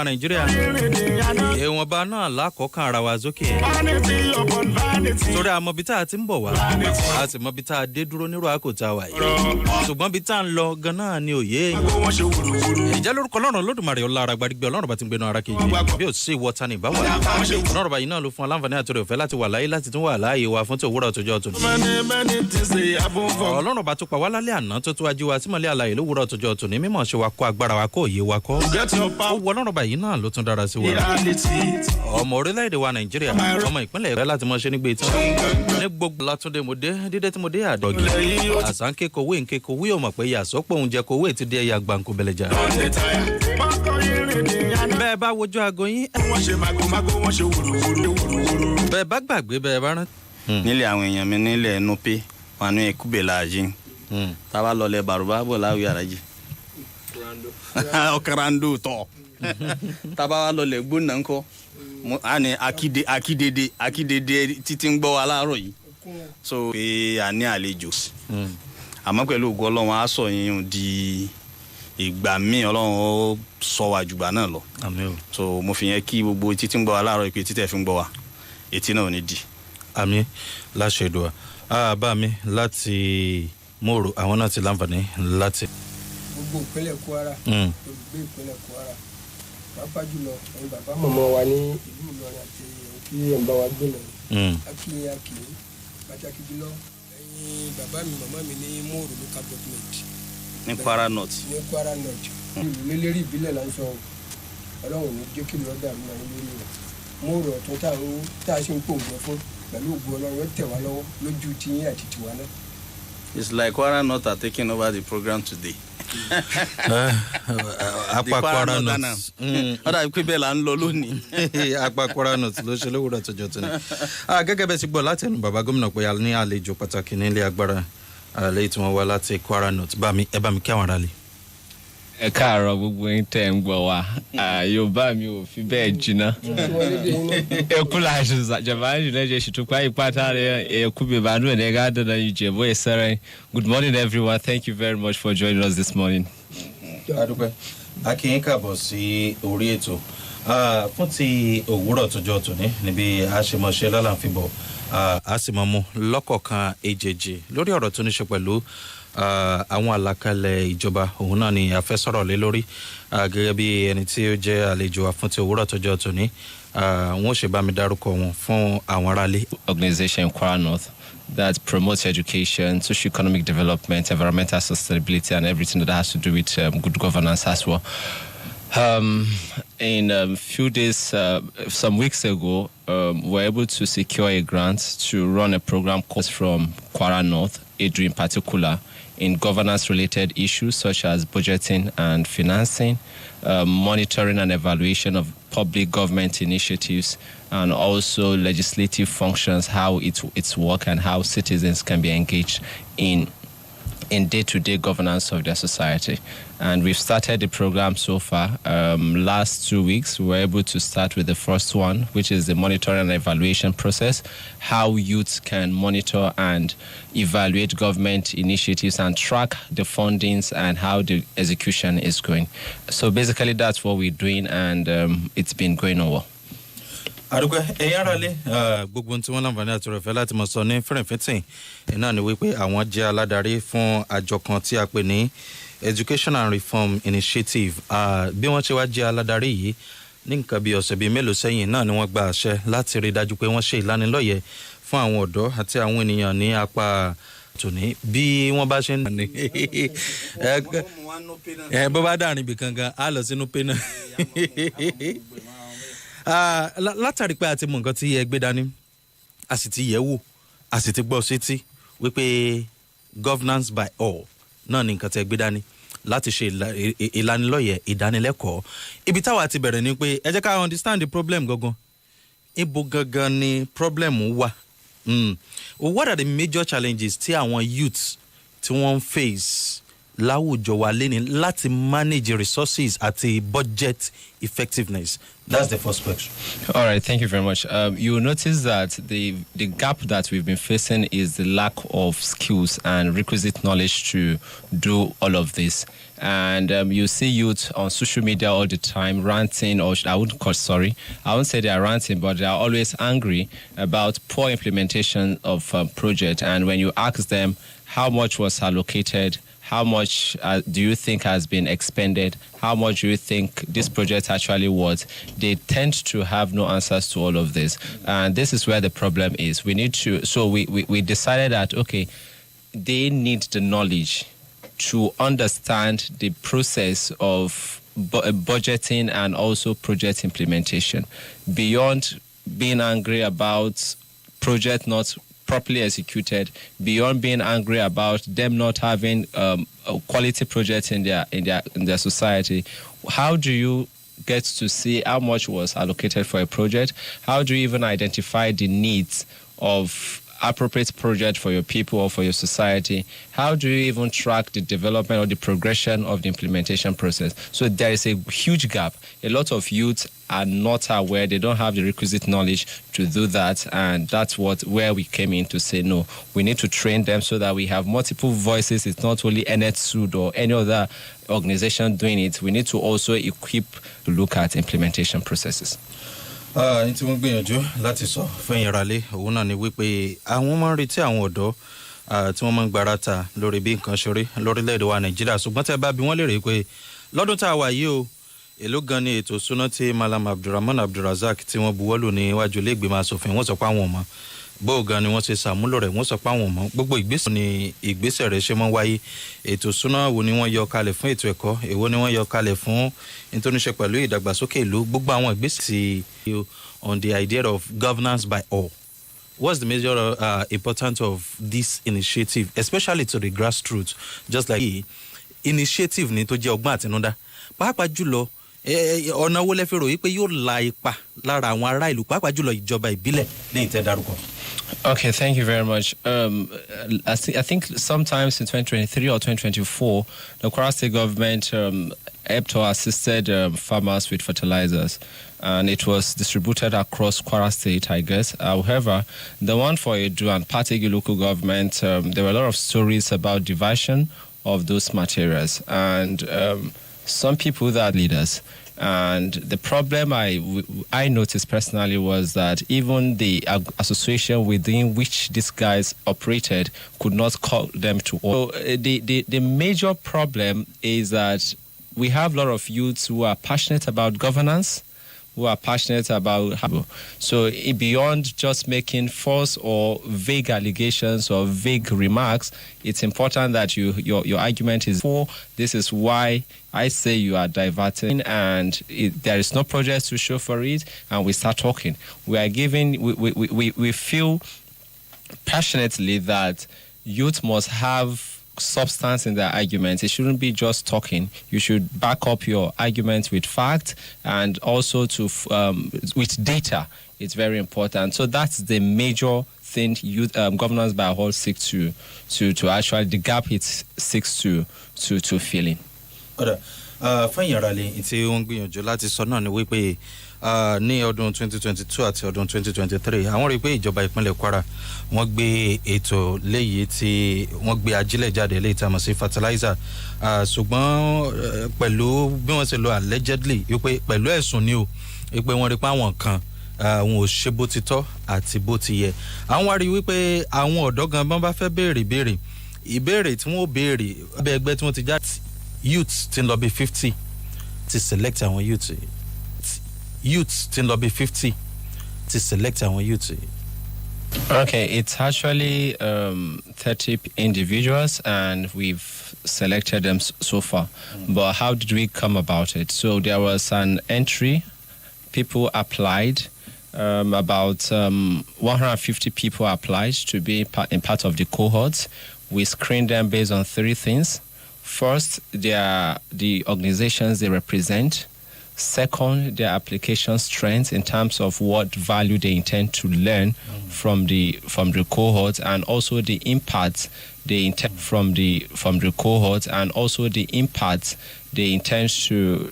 Nàìjíríà èèwọ̀n bá náà lákọ̀ọ́kàn ara wa sókè torí àmọ́ bí tá a ti ń bọ̀ wá a sì mọ bí tá a dé dúró nírò àkótá wa yìí ṣùgbọ́n bí tá a ń lọ gan-an ni òye ìjà lórúkọ Ọlọ́run Olódùmarè ọlá ara gbàdúgbò Ọlọ́run bá ti ń gbénu ara kejì bí ó sì wọ́ta ní ìbáwá Ọlọ́run bá yìí náà ló fún aláǹfààní àtòrè ọ̀fẹ́ láti wà láyé láti tún wà láàyè wa fún tòwúrọ̀ tòjọ́ tòní Ọlọ́run bá tó pa wá lálẹ́ àná tó tó ají wa símọ́lẹ̀ àlàyé lówùrọ̀ tòjọ́ tòní mímọ̀ ṣe wa kó agbára wa kó òye wa kọ́ ó wọ Ọlọ́run bá yìí náà ló tún dára sí wa ọmọ orílẹ̀-èdè wa Nàìjíríà ọmọ ìpínlẹ̀ rẹ láti mọ ṣe nígbè tán ní gbogbo látúndé mo dé dídé tí mo dé àdọ́gì àṣà ń kékòwé ń kékòwé ò mọ̀ pé yàsọ́pọ̀ oúnjẹ kòwé ti dé ẹ̀yà gbàǹkó bẹ̀lẹ̀jà bẹ́ẹ̀ bá wojú aago yín bẹ́ẹ̀ bá gbàgbé bẹ́ẹ̀ bá rántí. nílẹ̀ àwọn èèyàn mi nílẹ̀ Nupe wọn ní Ekube láàjì tábà lọlẹ̀ Bàrùbá bò láwùí àràjì ọ̀karando tọ̀ tábà wà lọlẹ̀ gbóná ńkọ́ a ní akídédé títí ń gbọ́ wa láàárọ̀ yìí so pé a ní àlejò àmọ́ pẹ̀lú ògo Ọlọ́run á sọ yín di ìgbà míì Ọlọ́run ó sọ wá jùgbà náà lọ so mo fi yẹn kí gbogbo títí ń gbọ́ wa láàárọ̀ ìpè títẹ̀ fi ń gbọ́ wa etí náà ò ní di. àmín láṣẹ ìdùà bá mi láti Mòrò àwọn náà ti láǹfààní láti. gbogbo ìpínlẹ̀ Kwara olùgbé ìpínlẹ̀ Kwara pàápàá jùlọ ẹ̀yin bàbá mọ̀mọ́ wa ní ìlú Ìlọrin àti kí ẹ̀ ń bá wa gbé lọ akí pàtàkì jùlọ ẹ̀yin bàbá mi màmá mi ní Mòrò local government ní Kwara North ìlú lélẹ́rìí ìbílẹ̀ là ń sọ Ọlọ́run ní jẹ́ kí ló dà mí náà lórí rẹ̀ Mòrò ọ̀tún tá a ṣe ń pòǹgbẹ fún pẹ̀lú ògo Ọlọ́run ó tẹ̀ wá lọ́wọ́ lójú tiyín àti tiwa náà. It's like Kwara North are taking over the program today. Apá Kwara North. Ọ̀dà ìpín bẹ́ẹ̀ là ń lọ lónìí. Apá Kwara North ló ṣe lówùrọ̀ tọjọ́ tó ní. Gẹ́gẹ́ bẹ́ẹ̀ ti gbọ́ láti ẹnu bàbá gómìnà pé a ní àlejò pàtàkì nílé agbára lẹ́yìn tí wọ́n wá láti Kwara North. Ẹ bá mi kí àwọn ará lè. Ẹ káàárọ̀ gbogbo yín tẹ́ ń gbọ́ wa Yorùbá mi ò fi bẹ́ẹ̀ jìnnà ekula jama'a jùlọ jẹ́ ṣètùpá ìpátá rẹ̀ Ekube banu ẹ̀dẹ́gá dandan yìí jẹ́ bóyá sẹ́rẹ̀. Good morning everyone, thank you very much for joining us this morning. Adúpẹ́ a kí yín káàbọ̀ sí orí ètò fún ti òwúrọ̀ tọjọ́ tòní níbi a ṣe mọ̀ ṣe lálàáfíbọ̀ a sì mọ̀ mú lọ́kọ̀ọ̀kan èjèèjì lórí ọ̀rọ̀ tó ní ṣe pẹ̀lú àwọn àlàkalẹ̀ ìjọba òun náà ni a fẹ́ sọ̀rọ̀ lé lórí gẹ́gẹ́ bí ẹni tí ó jẹ́ àlejò fún ti òwúrọ̀ tọjọ́ tòní wọ́n ṣe bá mi dárúkọ wọn fún àwọn aráalé. Organization in Kwara North that promotes education, socio-economic development, environmental sustainability, and everything that has to do with good governance as well. In a few days, some weeks ago, we were able to secure a grant to run a program called from Kwara North, EDRI in particular, in governance-related issues such as budgeting and financing, monitoring and evaluation of public government initiatives, and also legislative functions, how it's work and how citizens can be engaged in day-to-day governance of their society. And we've started the program so far. Last 2 weeks, we were able to start with the first one, which is the monitoring and evaluation process, how youth can monitor and evaluate government initiatives and track the fundings and how the execution is going. So basically, that's what we're doing, and it's been going on well. Àdúgbò ẹ̀yin aráalé gbogbo tí wọ́n láǹfààní àti ọ̀rẹ́fẹ́ láti mọ̀ sọ ní fẹ́rẹ̀fẹ́tìn náà ni wípé àwọn jẹ́ aládarí fún àjọ kan tí a pè ní Education and Reform Initiative. Bí wọ́n ṣe wá jẹ́ aládarí yìí ní nǹkan bí ọ̀sẹ̀ bíi mélòó sẹ́yìn náà ni wọ́n gba àṣẹ láti rí dájú pé wọ́n ṣe ìlanilọ́yẹ̀ fún àwọn ọ̀dọ́ àti àwọn ènìyàn ní apá tòní bí wọ́n bá ṣe ń ní bó bá dàrin ibì kankan á lọ sínú pé náà. Látàrí pé a ti mọ nǹkan tí ẹ gbé dání a sì ti yẹ̀ wò a sì ti gbọ́ sétí wípé governance by all náà ni nǹkan tí ẹ gbé dání láti ṣe ìlanilọ́yẹ̀ ìdánilẹ́kọ̀ọ́. Ibi táwa ti bẹ̀rẹ̀ ni pé ẹ jẹ́ ká understand the problem gangan. Ibo gangan ni problem wà. What are the major challenges tí àwọn youths tí wọ́n face láwùjọ wa léni láti manage resources àti budget effectiveness? That's the first question. All right, thank you very much. You will notice that the gap that we've been facing is the lack of skills and requisite knowledge to do all of this. And you see youth on social media all the time ranting, or I wouldn't say they are ranting, but they are always angry about poor implementation of project. And when you ask them how much was allocated, how much do you think has been expended, how much do you think this project actually was, they tend to have no answers to all of this. And this is where the problem is. We need to, so we decided that, okay, they need the knowledge to understand the process of budgeting and also project implementation, beyond being angry about project not properly executed, beyond being angry about them not having a quality project in their society. How do you get to see how much was allocated for a project? How do you even identify the needs of appropriate project for your people or for your society? How do you even track the development or the progression of the implementation process? So there is a huge gap. A lot of youth are not aware, they don't have the requisite knowledge to do that, and that's where we came in to say, no, we need to train them so that we have multiple voices. It's not only NetSud or any other organization doing it. We need to also equip to look at implementation processes. Ní tí wọ́n gbìyànjú láti sọ fún ìrànlẹ́ òun náà ni wípé àwọn máa ń retí àwọn ọ̀dọ́ tí wọ́n máa ń gbarata lórí bí nǹkan ṣe rí lórílẹ̀‐èdè wa Nàìjíríà, ṣùgbọ́n tẹ́ bá bí wọ́n lè rí pé lọ́dún tá a wà yìí o, èló gan ni ètò ìṣúná tí Malam Abdulrahman Abdulrazak tí wọ́n buwọ́lù ní iwájú ilé ìgbìmọ̀ asòfin, wọ́n sọ pé àwọn ọmọ bó gan ni wọ́n ṣe ṣàmúlò rẹ̀, wọ́n sọ pé àwọn ọmọ gbogbo ìgbésẹ̀ rẹ̀ ṣe máa ń wáyé. Ètò ìṣúná wo ni wọ́n yọ kalẹ̀ fún ètò ẹ̀kọ́, èwo ni wọ́n yọ kalẹ̀ fún nítoríṣe pẹ̀lú ìdàgbàsókè ìlú, gbogbo àwọn ìgbésẹ̀ on the idea of governance by all. What's the major importance of this initiative, especially to the grassroots, just like initiative ni tó jẹ́ ọgbọ́n àtinúdá, pàápàá jùlọ ọ̀nà wo lẹ fi ròyìn pé yóò la ipa lára àwọn ará ìlú, pàápàá jùlọ ìjọba ìbílẹ̀ ní ìtẹ́dárúkọ? Okay, thank you very much. I think sometimes in 2023 or 2024, the Kwara State government helped or assisted farmers with fertilizers, and it was distributed across Kwara State, I guess. However, the one for Edu and Pategi local government, there were a lot of stories about diversion of those materials, and some people that are leaders. And the problem I noticed personally was that even the association within which these guys operated could not call them to order. So the major problem is that we have a lot of youths who are passionate about governance, who are passionate about so beyond just making false or vague allegations or vague remarks, it's important that your argument is for this is why I say you are diverting, and there is no progress to show for it, and we start talking. We feel passionately that youth must have substance in their arguments. It shouldn't be just talking. You should back up your arguments with facts and also with data. It's very important. So that's the major thing youth governance by a whole seeks to actually, the gap it seeks to fill in. Fẹ́yìn ara lè tí wọ́n gbìyànjú láti sọ náà ni wípé ní ọdún 2022 àti ọdún 2023 àwọn rí pé ìjọba ìpínlẹ̀ Kwara wọ́n gbé ètò léyìí tí wọ́n gbé ajílẹ̀ jáde léyìí tí a mọ̀ sí fertilizer, ṣùgbọ́n pẹ̀lú bí wọ́n ṣe lọ allegedly wípé pẹ̀lú ẹ̀sùn ni o wípé wọ́n rí pé àwọn kan àwọn ò ṣe bó ti tọ́ àti bó ti yẹ. Àwọn wá rí wípé àwọn ọ̀dọ́ gan bọ́n bá fẹ́ béèrè ìbéèrè tí wọ́n béèrè abẹ́ ẹgbẹ́ tí wọ́n ti jáde youths tin lọ bí 50 to select àwọn youths tin lọ bí 50 to select àwọn youths. Okay, it's actually 30 individuals and we've selected them so far. But how did we come about it? So there was an entry, people applied, about 150 people applied to be in part of the cohorts. We screened them based on 3 things. First, they are the organizations they represent. Second, their application strengths in terms of what value they intend to learn from the cohort, and also the impact they intend from the cohort, and also the impact they intend to